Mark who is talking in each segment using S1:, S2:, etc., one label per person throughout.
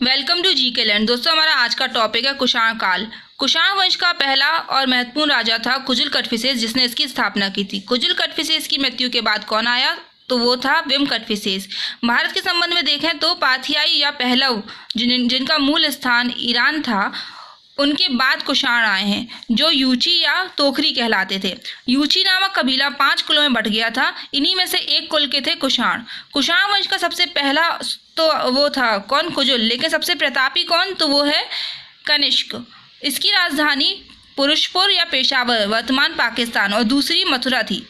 S1: Welcome to जी के land. दोस्तों, हमारा आज का टॉपिक है कुषाण काल। कुषाण वंश का पहला और महत्वपूर्ण राजा था कुजुल कटफिसेस, जिसने इसकी स्थापना की थी। कुजुल कटफिसेस की मृत्यु के बाद कौन आया? तो वो था विम कटफिसेस। भारत के संबंध में देखें तो पाथियाई या पहलव जिनका मूल स्थान ईरान था, उनके बाद कुषाण आए हैं, जो यूची या तोखरी कहलाते थे। यूची नामक कबीला 5 कुलों में बंट गया था। इन्हीं में से एक कुल के थे कुषाण। कुषाण वंश का सबसे पहला तो वो था कौन? कुजुल। लेकिन सबसे प्रतापी कौन? तो वो है कनिष्क। इसकी राजधानी पुरुषपुर या पेशावर, वर्तमान पाकिस्तान, और दूसरी मथुरा थी।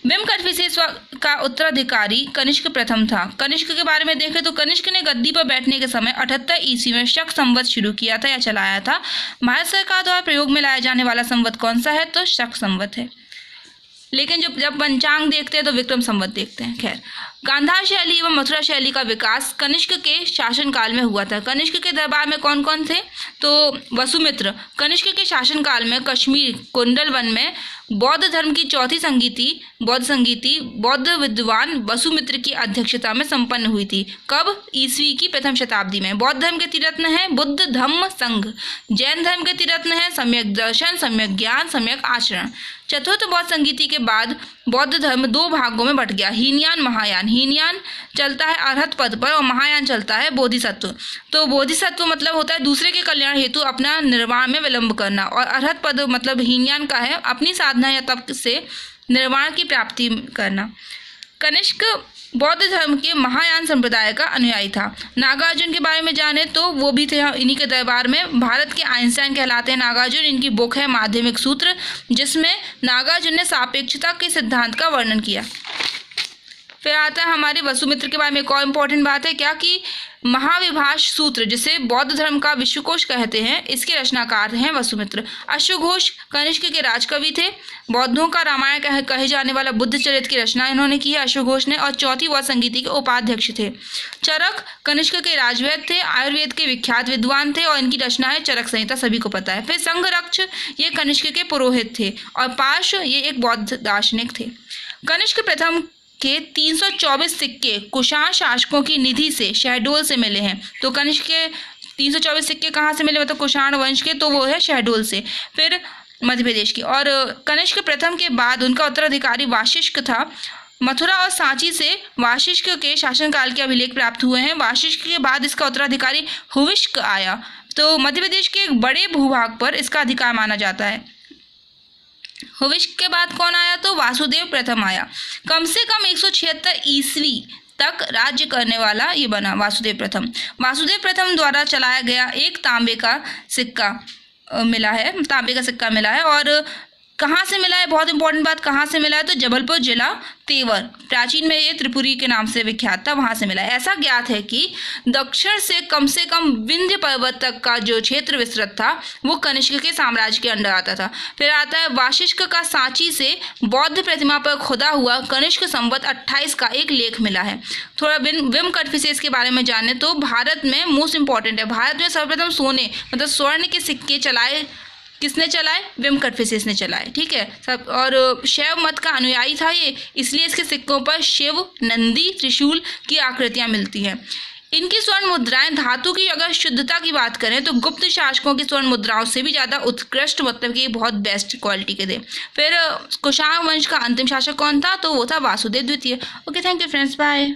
S1: विम कटफिसेस का उत्तराधिकारी कनिष्क प्रथम था। कनिष्क के बारे में देखें तो कनिष्क ने गद्दी पर बैठने के समय 78 ईस्वी में शक संवत शुरू किया था या चलाया था। भारत सरकार द्वारा प्रयोग में लाया जाने वाला संवत कौन सा है? तो शक संवत है। लेकिन जब पंचांग देखते हैं तो विक्रम संवत देखते हैं। खैर, गांधार शैली एवं मथुरा शैली का विकास कनिष्क के शासनकाल में हुआ था। कनिष्क के दरबार में कौन कौन थे? तो वसुमित्र। कनिष्क के शासनकाल में कश्मीर कुंडल वन में बौद्ध धर्म की चौथी संगीति बौद्ध विद्वान वसुमित्र की अध्यक्षता में संपन्न हुई थी। कब? ईस्वी की प्रथम शताब्दी में। बौद्ध धर्म के त्रिरत्न है बुद्ध धम्म संघ। जैन धर्म के त्रिरत्न है सम्यक दर्शन, सम्यक ज्ञान, सम्यक आचरण। चतुर्थ बौद्ध संगीति के बाद बौद्ध धर्म 2 भागों में बंट गया, हीनयान महायान। हीनयान चलता है अरहत पद पर और महायान चलता है बोधिसत्व। तो बोधिसत्व मतलब होता है दूसरे के कल्याण हेतु अपना निर्वाण में विलंब करना, और अरहत पद मतलब हीनयान का है अपनी साधना या तप से निर्वाण की प्राप्ति करना। कनिष्क बौद्ध धर्म के महायान संप्रदाय का अनुयायी था। नागार्जुन के बारे में जाने तो वो भी थे इन्हीं के दरबार में। भारत के आइंस्टाइन कहलाते हैं नागार्जुन। इनकी बुक है माध्यमिक सूत्र, जिसमें नागार्जुन ने सापेक्षता के सिद्धांत का वर्णन किया। फिर आता है हमारे वसुमित्र के बारे में। एक और इम्पोर्टेंट बात है क्या कि महाविभाष सूत्र, जिसे बौद्ध धर्म का विश्वकोश कहते हैं, इसके रचनाकार हैं वसुमित्र। अश्वघोष कनिष्क के राजकवि थे। बौद्धों का रामायण कहे जाने वाला बुद्ध चरित्र की रचना इन्होंने की है अश्वघोष ने, और चौथी बौद्ध संगीति के उपाध्यक्ष थे। चरक कनिष्क के राजवैद्य थे, आयुर्वेद के विख्यात विद्वान थे, और इनकी रचना है चरक संहिता, सभी को पता है। फिर संघरक्ष ये कनिष्क के पुरोहित थे, और पार्श्व ये एक बौद्ध दार्शनिक थे। कनिष्क प्रथम के 324 सिक्के कुषाण शासकों की निधि से शहडोल से मिले हैं। तो कनिष्क के 324 सिक्के कहाँ से मिले? मतलब कुषाण वंश के, तो वो है शहडोल से, फिर मध्य प्रदेश की। और कनिष्क प्रथम के बाद उनका उत्तराधिकारी वाशिष्क था। मथुरा और सांची से वाशिष्क के शासनकाल के अभिलेख प्राप्त हुए हैं। वाशिष्क के बाद इसका उत्तराधिकारी हुविष्क आया। तो मध्य प्रदेश के एक बड़े भूभाग पर इसका अधिकार माना जाता है। हुविष्क के बाद कौन आया? तो वासुदेव प्रथम आया। कम से कम 176 ईस्वी तक राज्य करने वाला ये बना वासुदेव प्रथम। वासुदेव प्रथम द्वारा चलाया गया एक तांबे का सिक्का मिला है। और कहाँ से मिला है? बहुत इंपॉर्टेंट बात, कहाँ से मिला है? तो जबलपुर जिला तेवर, प्राचीन में ये त्रिपुरी के नाम से विख्यात था, वहाँ से मिला है। ऐसा ज्ञात है कि दक्षिण से कम विंध्य पर्वत तक का जो क्षेत्र विस्तृत था वो कनिष्क के साम्राज्य के अंडर आता था। फिर आता है वाशिष्क का सांची से बौद्ध प्रतिमा पर खुदा हुआ कनिष्क संवत 28 का एक लेख मिला है। थोड़ा विम कटफिसेस के बारे में जाने तो भारत में मोस्ट इंपॉर्टेंट है। भारत में सर्वप्रथम सोने मतलब स्वर्ण के सिक्के चलाए किसने चलाए? विम कटफिसेस ने चलाए, ठीक है सब। और शैव मत का अनुयायी था ये, इसलिए इसके सिक्कों पर शिव, नंदी, त्रिशूल की आकृतियां मिलती हैं। इनकी स्वर्ण मुद्राएं धातु की अगर शुद्धता की बात करें तो गुप्त शासकों की स्वर्ण मुद्राओं से भी ज़्यादा उत्कृष्ट, मतलब कि बहुत बेस्ट क्वालिटी के थे। फिर कुषाण वंश का अंतिम शासक कौन था? तो वो था वासुदेव द्वितीय। Okay, thank you friends, bye.